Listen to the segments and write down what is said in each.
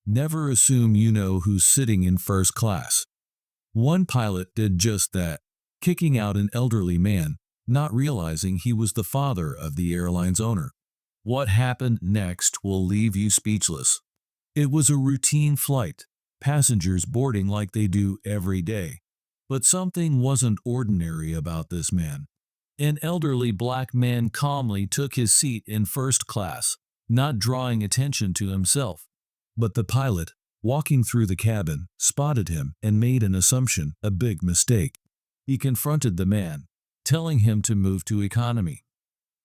Never assume you know who's sitting in first class. One pilot did just that, kicking out an elderly man, not realizing he was the father of the airline's owner. What happened next will leave you speechless. It was a routine flight, passengers boarding like they do every day. But something wasn't ordinary about this man. An elderly black man calmly took his seat in first class, not drawing attention to himself. But the pilot, walking through the cabin, spotted him and made an assumption, a big mistake. He confronted the man, telling him to move to economy.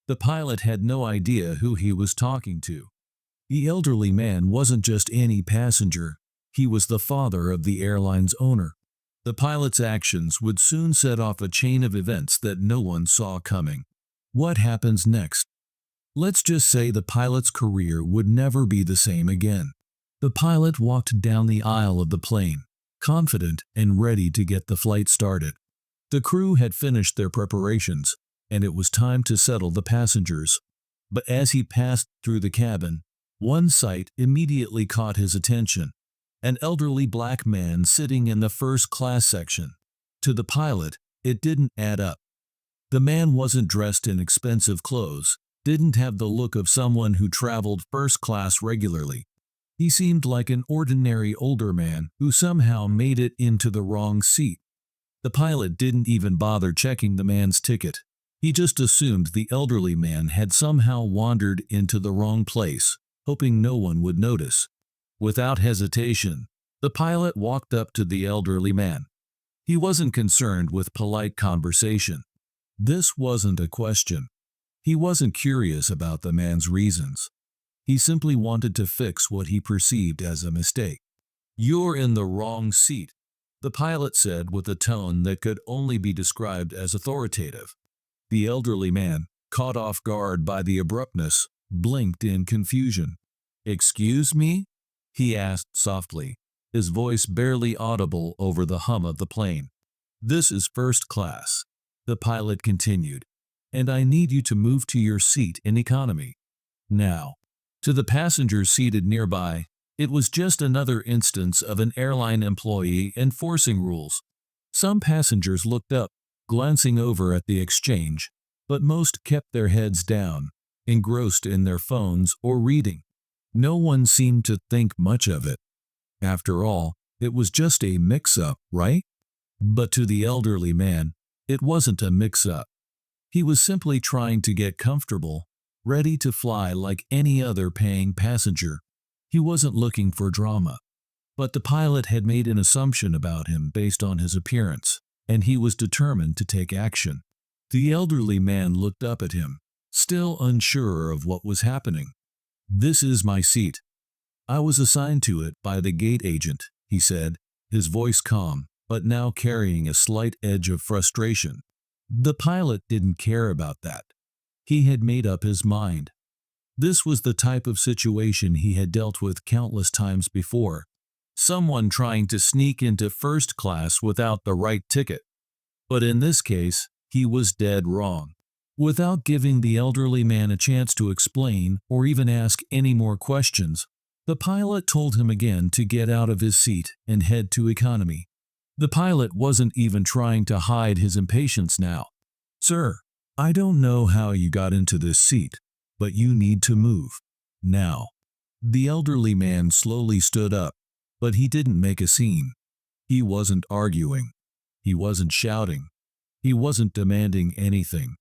The pilot had no idea who he was talking to. The elderly man wasn't just any passenger, he was the father of the airline's owner. The pilot's actions would soon set off a chain of events that no one saw coming. What happens next? Let's just say the pilot's career would never be the same again. The pilot walked down the aisle of the plane, confident and ready to get the flight started. The crew had finished their preparations, and it was time to settle the passengers. But as he passed through the cabin, one sight immediately caught his attention. An elderly black man sitting in the first class section. To the pilot, it didn't add up. The man wasn't dressed in expensive clothes, didn't have the look of someone who traveled first class regularly. He seemed like an ordinary older man who somehow made it into the wrong seat. The pilot didn't even bother checking the man's ticket. He just assumed the elderly man had somehow wandered into the wrong place, hoping no one would notice. Without hesitation, the pilot walked up to the elderly man. He wasn't concerned with polite conversation. This wasn't a question. He wasn't curious about the man's reasons. He simply wanted to fix what he perceived as a mistake. "You're in the wrong seat," the pilot said with a tone that could only be described as authoritative. The elderly man, caught off guard by the abruptness, blinked in confusion. "Excuse me?" he asked softly, his voice barely audible over the hum of the plane. "This is first class," the pilot continued, "and I need you to move to your seat in economy. Now." To the passengers seated nearby, it was just another instance of an airline employee enforcing rules. Some passengers looked up, glancing over at the exchange, but most kept their heads down, engrossed in their phones or reading. No one seemed to think much of it. After all, it was just a mix-up, right? But to the elderly man, it wasn't a mix-up. He was simply trying to get comfortable, ready to fly like any other paying passenger. He wasn't looking for drama. But the pilot had made an assumption about him based on his appearance, and he was determined to take action. The elderly man looked up at him, still unsure of what was happening. "This is my seat. I was assigned to it by the gate agent," he said, his voice calm, but now carrying a slight edge of frustration. The pilot didn't care about that. He had made up his mind. This was the type of situation he had dealt with countless times before. Someone trying to sneak into first class without the right ticket. But in this case, he was dead wrong. Without giving the elderly man a chance to explain or even ask any more questions, the pilot told him again to get out of his seat and head to economy. The pilot wasn't even trying to hide his impatience now. "Sir, I don't know how you got into this seat, but you need to move. Now." The elderly man slowly stood up, but he didn't make a scene. He wasn't arguing. He wasn't shouting. He wasn't demanding anything.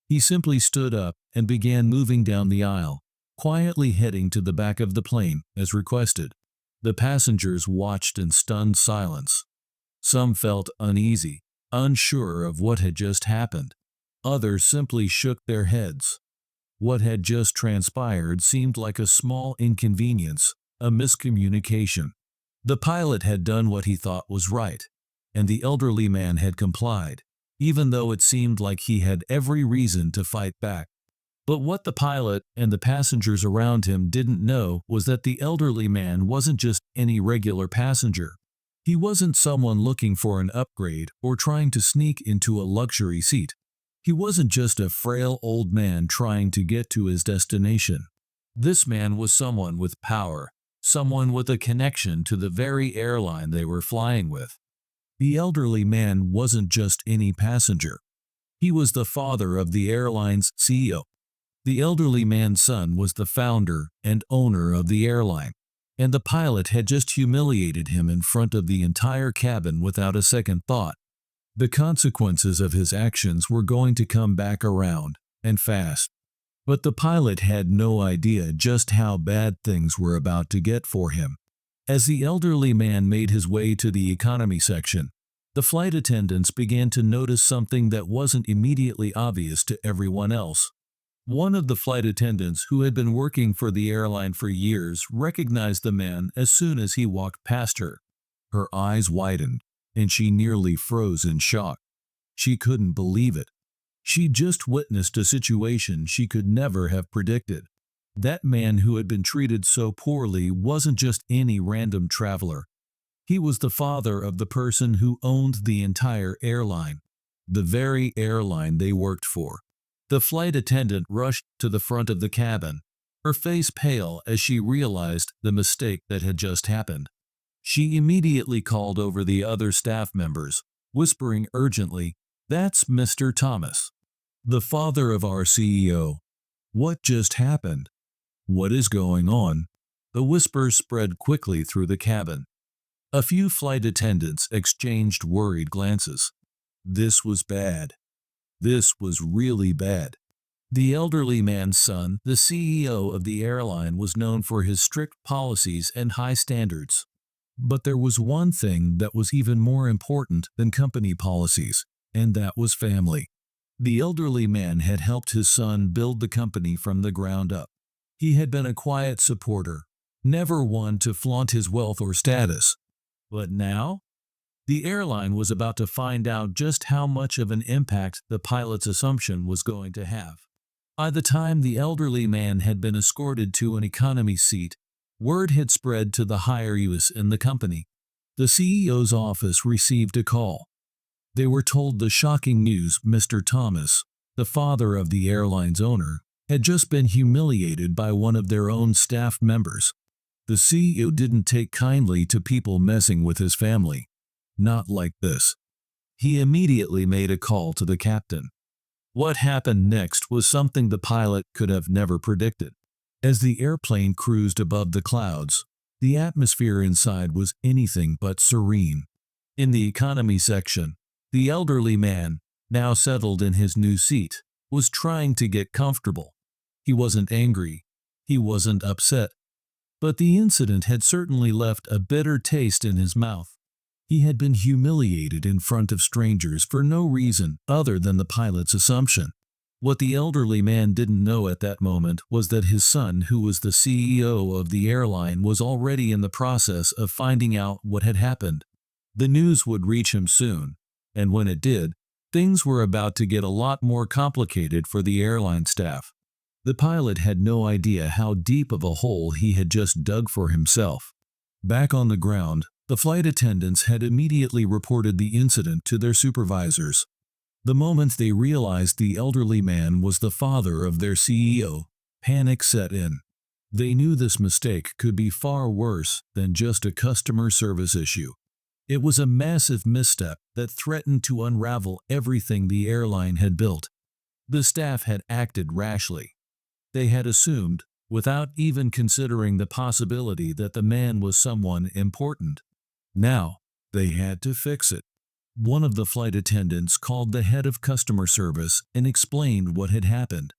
He simply stood up and began moving down the aisle, quietly heading to the back of the plane as requested. The passengers watched in stunned silence. Some felt uneasy, unsure of what had just happened. Others simply shook their heads. What had just transpired seemed like a small inconvenience, a miscommunication. The pilot had done what he thought was right, and the elderly man had complied, even though it seemed like he had every reason to fight back. But what the pilot and the passengers around him didn't know was that the elderly man wasn't just any regular passenger. He wasn't someone looking for an upgrade or trying to sneak into a luxury seat. He wasn't just a frail old man trying to get to his destination. This man was someone with power, someone with a connection to the very airline they were flying with. The elderly man wasn't just any passenger. He was the father of the airline's CEO. The elderly man's son was the founder and owner of the airline, and the pilot had just humiliated him in front of the entire cabin without a second thought. The consequences of his actions were going to come back around, and fast. But the pilot had no idea just how bad things were about to get for him. As the elderly man made his way to the economy section, the flight attendants began to notice something that wasn't immediately obvious to everyone else. One of the flight attendants who had been working for the airline for years recognized the man as soon as he walked past her. Her eyes widened, and she nearly froze in shock. She couldn't believe it. She just witnessed a situation she could never have predicted. That man who had been treated so poorly wasn't just any random traveler. He was the father of the person who owned the entire airline, the very airline they worked for. The flight attendant rushed to the front of the cabin, her face pale as she realized the mistake that had just happened. She immediately called over the other staff members, whispering urgently, "That's Mr. Thomas, the father of our CEO. What just happened? What is going on?" The whispers spread quickly through the cabin. A few flight attendants exchanged worried glances. This was bad. This was really bad. The elderly man's son, the CEO of the airline, was known for his strict policies and high standards. But there was one thing that was even more important than company policies, and that was family. The elderly man had helped his son build the company from the ground up. He had been a quiet supporter, never one to flaunt his wealth or status. But now, the airline was about to find out just how much of an impact the pilot's assumption was going to have. By the time the elderly man had been escorted to an economy seat, word had spread to the higher ups in the company. The CEO's office received a call. They were told the shocking news: Mr. Thomas, the father of the airline's owner, had just been humiliated by one of their own staff members. The CEO didn't take kindly to people messing with his family. Not like this. He immediately made a call to the captain. What happened next was something the pilot could have never predicted. As the airplane cruised above the clouds, the atmosphere inside was anything but serene. In the economy section, the elderly man, now settled in his new seat, was trying to get comfortable. He wasn't angry. He wasn't upset. But the incident had certainly left a bitter taste in his mouth. He had been humiliated in front of strangers for no reason other than the pilot's assumption. What the elderly man didn't know at that moment was that his son, who was the CEO of the airline, was already in the process of finding out what had happened. The news would reach him soon, and when it did, things were about to get a lot more complicated for the airline staff. The pilot had no idea how deep of a hole he had just dug for himself. Back on the ground, the flight attendants had immediately reported the incident to their supervisors. The moment they realized the elderly man was the father of their CEO, panic set in. They knew this mistake could be far worse than just a customer service issue. It was a massive misstep that threatened to unravel everything the airline had built. The staff had acted rashly. They had assumed, without even considering the possibility that the man was someone important. Now, they had to fix it. One of the flight attendants called the head of customer service and explained what had happened.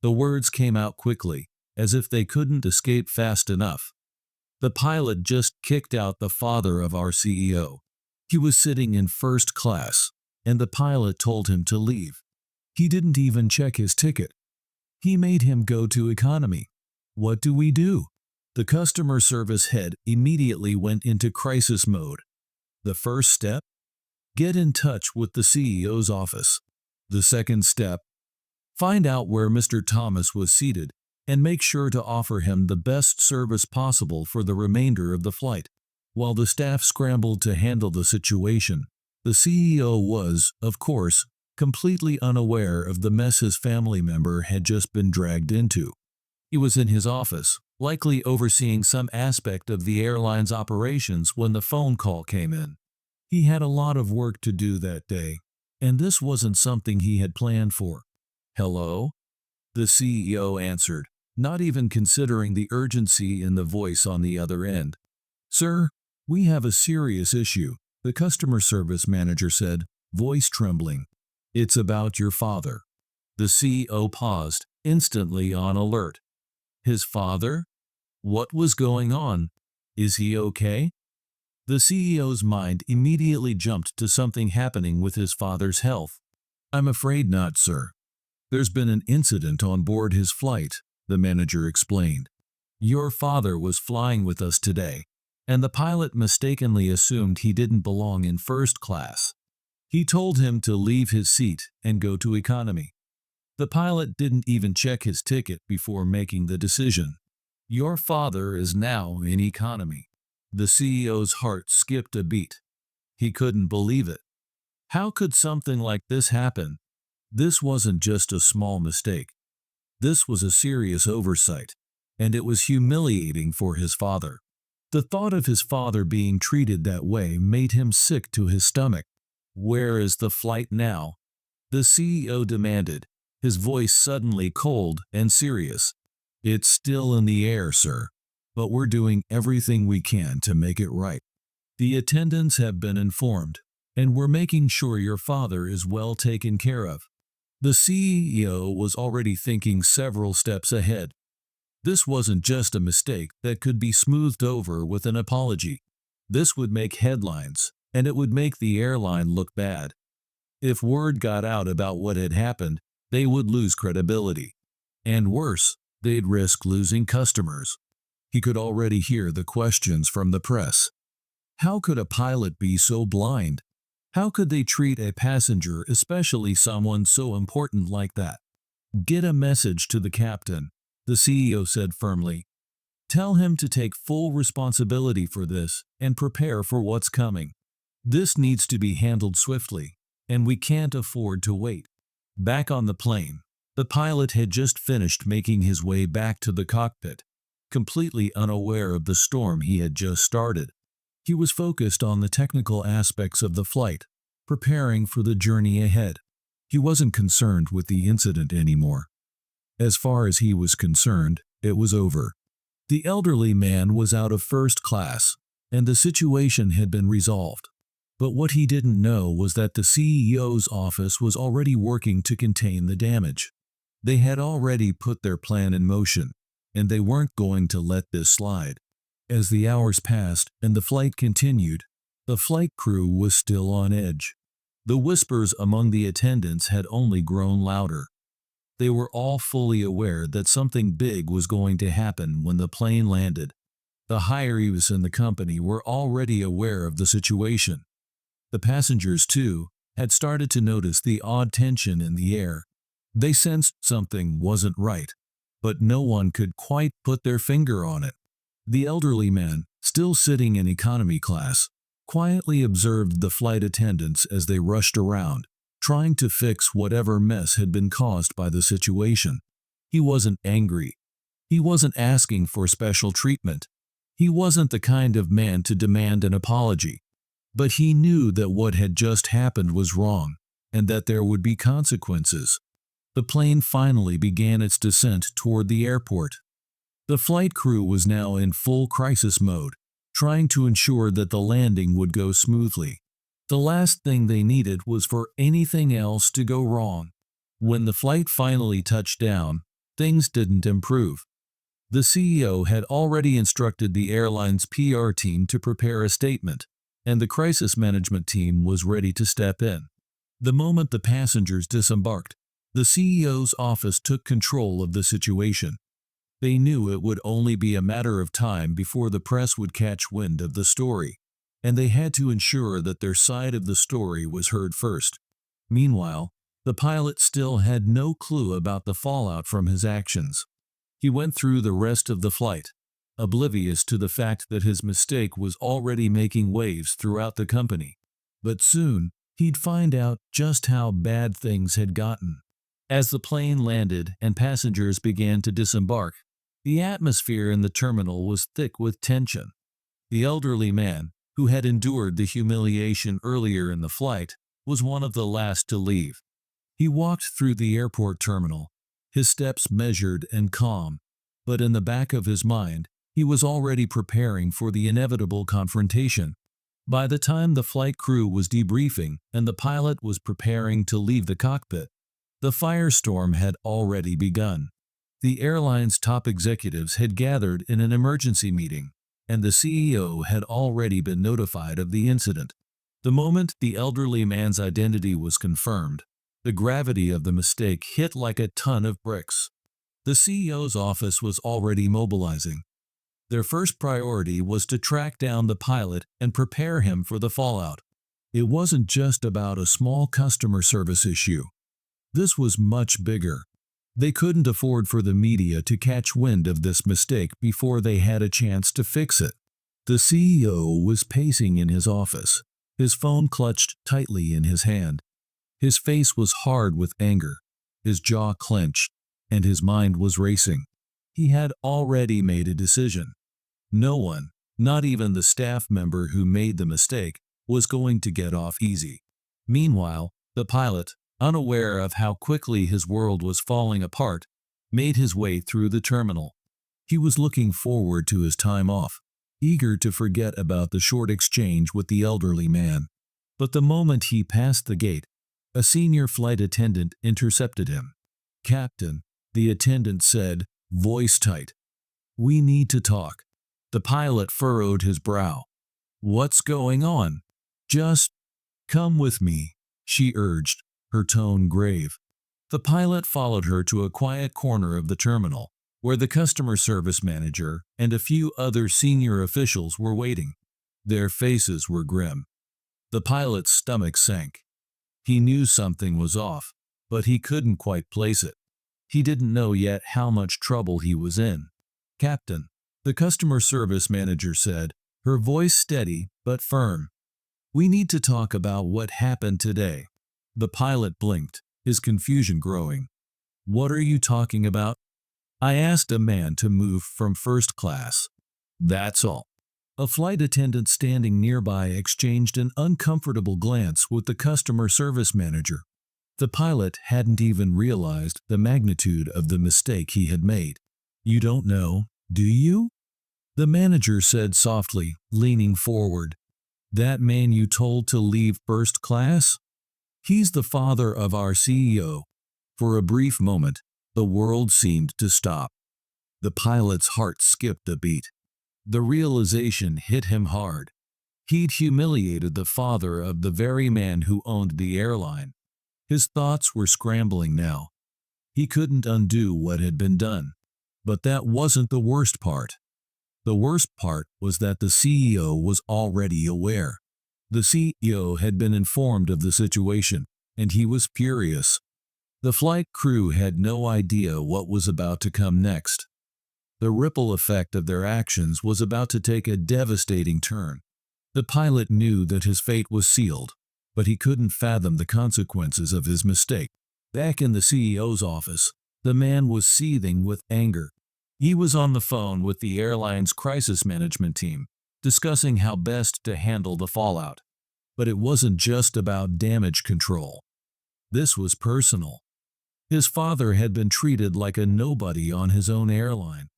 The words came out quickly, as if they couldn't escape fast enough. The pilot just kicked out the father of our CEO. He was sitting in first class, and the pilot told him to leave. He didn't even check his ticket. He made him go to economy. What do we do? The customer service head immediately went into crisis mode. The first step? Get in touch with the CEO's office. The second step? Find out where Mr. Thomas was seated and make sure to offer him the best service possible for the remainder of the flight. While the staff scrambled to handle the situation, the CEO was, of course, completely unaware of the mess his family member had just been dragged into. He was in his office, likely overseeing some aspect of the airline's operations when the phone call came in. He had a lot of work to do that day, and this wasn't something he had planned for. "Hello?" the CEO answered, not even considering the urgency in the voice on the other end. "Sir, we have a serious issue," the customer service manager said, voice trembling. "It's about your father." The CEO paused, instantly on alert. His father? What was going on? Is he okay? The CEO's mind immediately jumped to something happening with his father's health. "I'm afraid not, sir. There's been an incident on board his flight," the manager explained. "Your father was flying with us today, and the pilot mistakenly assumed he didn't belong in first class. He told him to leave his seat and go to economy. The pilot didn't even check his ticket before making the decision. Your father is now in economy." The CEO's heart skipped a beat. He couldn't believe it. How could something like this happen? This wasn't just a small mistake. This was a serious oversight, and it was humiliating for his father. The thought of his father being treated that way made him sick to his stomach. "Where is the flight now?" the CEO demanded, his voice suddenly cold and serious. "It's still in the air, sir, but we're doing everything we can to make it right. The attendants have been informed, and we're making sure your father is well taken care of." The CEO was already thinking several steps ahead. This wasn't just a mistake that could be smoothed over with an apology. This would make headlines, and it would make the airline look bad. If word got out about what had happened, they would lose credibility. And worse, they'd risk losing customers. He could already hear the questions from the press. How could a pilot be so blind? How could they treat a passenger, especially someone so important like that? "Get a message to the captain," the CEO said firmly. "Tell him to take full responsibility for this and prepare for what's coming. This needs to be handled swiftly, and we can't afford to wait." Back on the plane, the pilot had just finished making his way back to the cockpit, completely unaware of the storm he had just started. He was focused on the technical aspects of the flight, preparing for the journey ahead. He wasn't concerned with the incident anymore. As far as he was concerned, it was over. The elderly man was out of first class, and the situation had been resolved. But what he didn't know was that the CEO's office was already working to contain the damage. They had already put their plan in motion, and they weren't going to let this slide. As the hours passed and the flight continued, the flight crew was still on edge. The whispers among the attendants had only grown louder. They were all fully aware that something big was going to happen when the plane landed. The higher-ups in the company were already aware of the situation. The passengers, too, had started to notice the odd tension in the air. They sensed something wasn't right, but no one could quite put their finger on it. The elderly man, still sitting in economy class, quietly observed the flight attendants as they rushed around, trying to fix whatever mess had been caused by the situation. He wasn't angry. He wasn't asking for special treatment. He wasn't the kind of man to demand an apology. But he knew that what had just happened was wrong, and that there would be consequences. The plane finally began its descent toward the airport. The flight crew was now in full crisis mode, trying to ensure that the landing would go smoothly. The last thing they needed was for anything else to go wrong. When the flight finally touched down, things didn't improve. The CEO had already instructed the airline's PR team to prepare a statement, and the crisis management team was ready to step in. The moment the passengers disembarked, the CEO's office took control of the situation. They knew it would only be a matter of time before the press would catch wind of the story, and they had to ensure that their side of the story was heard first. Meanwhile, the pilot still had no clue about the fallout from his actions. He went through the rest of the flight, oblivious to the fact that his mistake was already making waves throughout the company. But soon, he'd find out just how bad things had gotten. As the plane landed and passengers began to disembark, The atmosphere in the terminal was thick with tension. The elderly man, who had endured the humiliation earlier in the flight, was one of the last to leave. He walked through the airport terminal, his steps measured and calm, but in the back of his mind, he was already preparing for the inevitable confrontation. By the time the flight crew was debriefing and the pilot was preparing to leave the cockpit, the firestorm had already begun. The airline's top executives had gathered in an emergency meeting, and the CEO had already been notified of the incident. The moment the elderly man's identity was confirmed, the gravity of the mistake hit like a ton of bricks. The CEO's office was already mobilizing. Their first priority was to track down the pilot and prepare him for the fallout. It wasn't just about a small customer service issue. This was much bigger. They couldn't afford for the media to catch wind of this mistake before they had a chance to fix it. The CEO was pacing in his office, his phone clutched tightly in his hand. His face was hard with anger, his jaw clenched, and his mind was racing. He had already made a decision. No one, not even the staff member who made the mistake, was going to get off easy. Meanwhile, the pilot, unaware of how quickly his world was falling apart, made his way through the terminal. He was looking forward to his time off, eager to forget about the short exchange with the elderly man. But the moment he passed the gate, a senior flight attendant intercepted him. "Captain," the attendant said, voice tight. "We need to talk." The pilot furrowed his brow. "What's going on?" "Just come with me," she urged, her tone grave. The pilot followed her to a quiet corner of the terminal, where the customer service manager and a few other senior officials were waiting. Their faces were grim. The pilot's stomach sank. He knew something was off, but he couldn't quite place it. He didn't know yet how much trouble he was in. "Captain," the customer service manager said, her voice steady but firm. "We need to talk about what happened today." The pilot blinked, his confusion growing. "What are you talking about?" "I asked a man to move from first class. That's all." A flight attendant standing nearby exchanged an uncomfortable glance with the customer service manager. The pilot hadn't even realized the magnitude of the mistake he had made. "You don't know, do you?" the manager said softly, leaning forward. "That man you told to leave first class? He's the father of our CEO." For a brief moment, the world seemed to stop. The pilot's heart skipped a beat. The realization hit him hard. He'd humiliated the father of the very man who owned the airline. His thoughts were scrambling now. He couldn't undo what had been done. But that wasn't the worst part. The worst part was that the CEO was already aware. The CEO had been informed of the situation, and he was furious. The flight crew had no idea what was about to come next. The ripple effect of their actions was about to take a devastating turn. The pilot knew that his fate was sealed, but he couldn't fathom the consequences of his mistake. Back in the CEO's office, the man was seething with anger. He was on the phone with the airline's crisis management team, discussing how best to handle the fallout. But it wasn't just about damage control. This was personal. His father had been treated like a nobody on his own airline.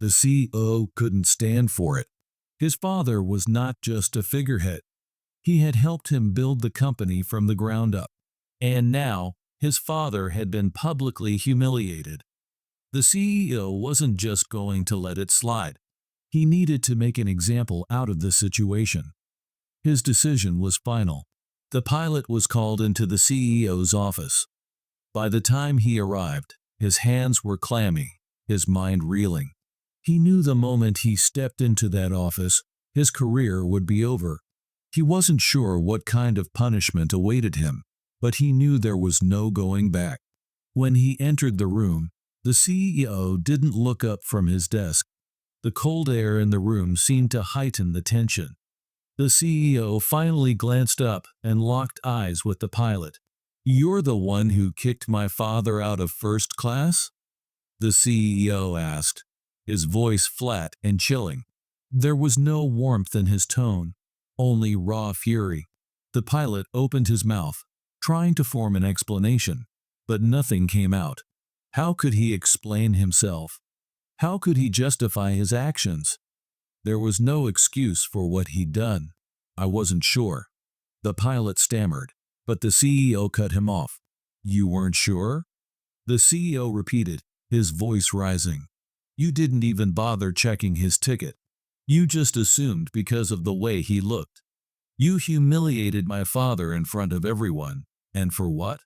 The CEO couldn't stand for it. His father was not just a figurehead. He had helped him build the company from the ground up. And now, his father had been publicly humiliated. The CEO wasn't just going to let it slide. He needed to make an example out of the situation. His decision was final. The pilot was called into the CEO's office. By the time he arrived, his hands were clammy, his mind reeling. He knew the moment he stepped into that office, his career would be over. He wasn't sure what kind of punishment awaited him, but he knew there was no going back. When he entered the room, the CEO didn't look up from his desk. The cold air in the room seemed to heighten the tension. The CEO finally glanced up and locked eyes with the pilot. "You're the one who kicked my father out of first class?" the CEO asked. his voice flat and chilling. There was no warmth in his tone, only raw fury. The pilot opened his mouth, trying to form an explanation, but nothing came out. How could he explain himself? How could he justify his actions? There was no excuse for what he'd done. I wasn't sure. The pilot stammered, but the CEO cut him off. You weren't sure? The CEO repeated, his voice rising. You didn't even bother checking his ticket. You just assumed because of the way he looked. You humiliated my father in front of everyone. And for what?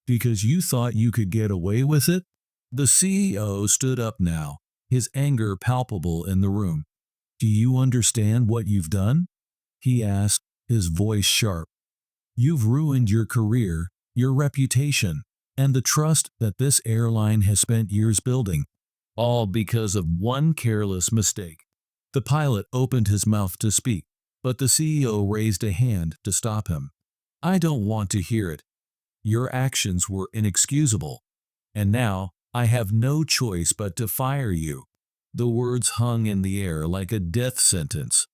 Because you thought you could get away with it? The CEO stood up now, his anger palpable in the room. Do you understand what you've done? He asked, his voice sharp. You've ruined your career, your reputation, and the trust that this airline has spent years building, all because of one careless mistake. The pilot opened his mouth to speak, but the CEO raised a hand to stop him. I don't want to hear it. Your actions were inexcusable, and now I have no choice but to fire you. The words hung in the air like a death sentence.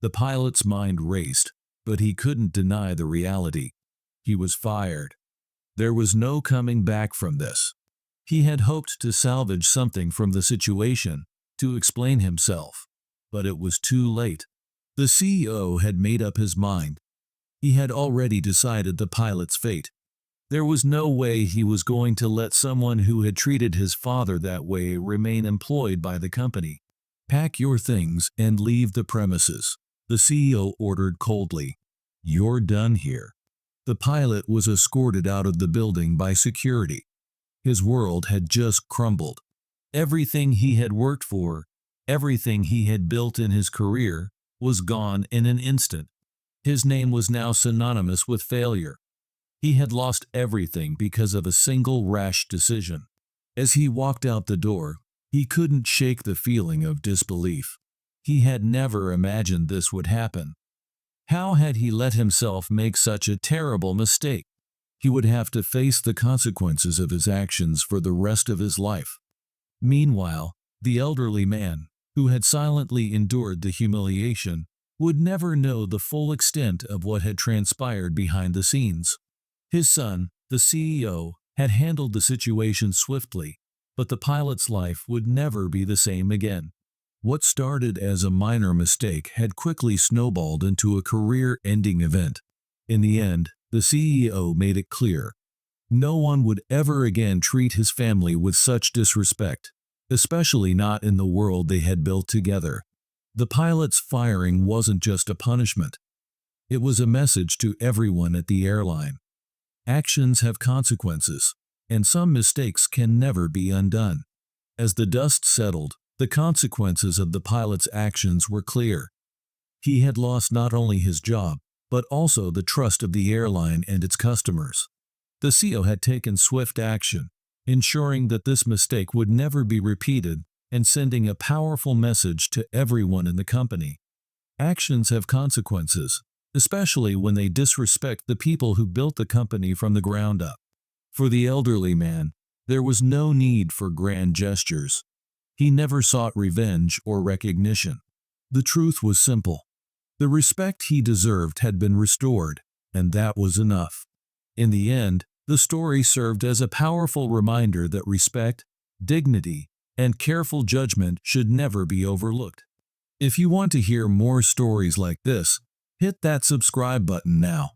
The pilot's mind raced, but he couldn't deny the reality. He was fired. There was no coming back from this. He had hoped to salvage something from the situation, to explain himself, but it was too late. The CEO had made up his mind. He had already decided the pilot's fate. There was no way he was going to let someone who had treated his father that way remain employed by the company. Pack your things and leave the premises, the CEO ordered coldly. You're done here. The pilot was escorted out of the building by security. His world had just crumbled. Everything he had worked for, everything he had built in his career, was gone in an instant. His name was now synonymous with failure. He had lost everything because of a single rash decision. As he walked out the door, he couldn't shake the feeling of disbelief. He had never imagined this would happen. How had he let himself make such a terrible mistake? He would have to face the consequences of his actions for the rest of his life. Meanwhile, the elderly man, who had silently endured the humiliation, would never know the full extent of what had transpired behind the scenes. His son, the CEO, had handled the situation swiftly, but the pilot's life would never be the same again. What started as a minor mistake had quickly snowballed into a career-ending event. In the end, the CEO made it clear. No one would ever again treat his family with such disrespect, especially not in the world they had built together. The pilot's firing wasn't just a punishment. It was a message to everyone at the airline. Actions have consequences, and some mistakes can never be undone. As the dust settled, the consequences of the pilot's actions were clear. He had lost not only his job, but also the trust of the airline and its customers. The CEO had taken swift action, ensuring that this mistake would never be repeated and sending a powerful message to everyone in the company. Actions have consequences, especially when they disrespect the people who built the company from the ground up. For the elderly man, there was no need for grand gestures. He never sought revenge or recognition. The truth was simple. The respect he deserved had been restored, and that was enough. In the end, the story served as a powerful reminder that respect, dignity, and careful judgment should never be overlooked. If you want to hear more stories like this, hit that subscribe button now.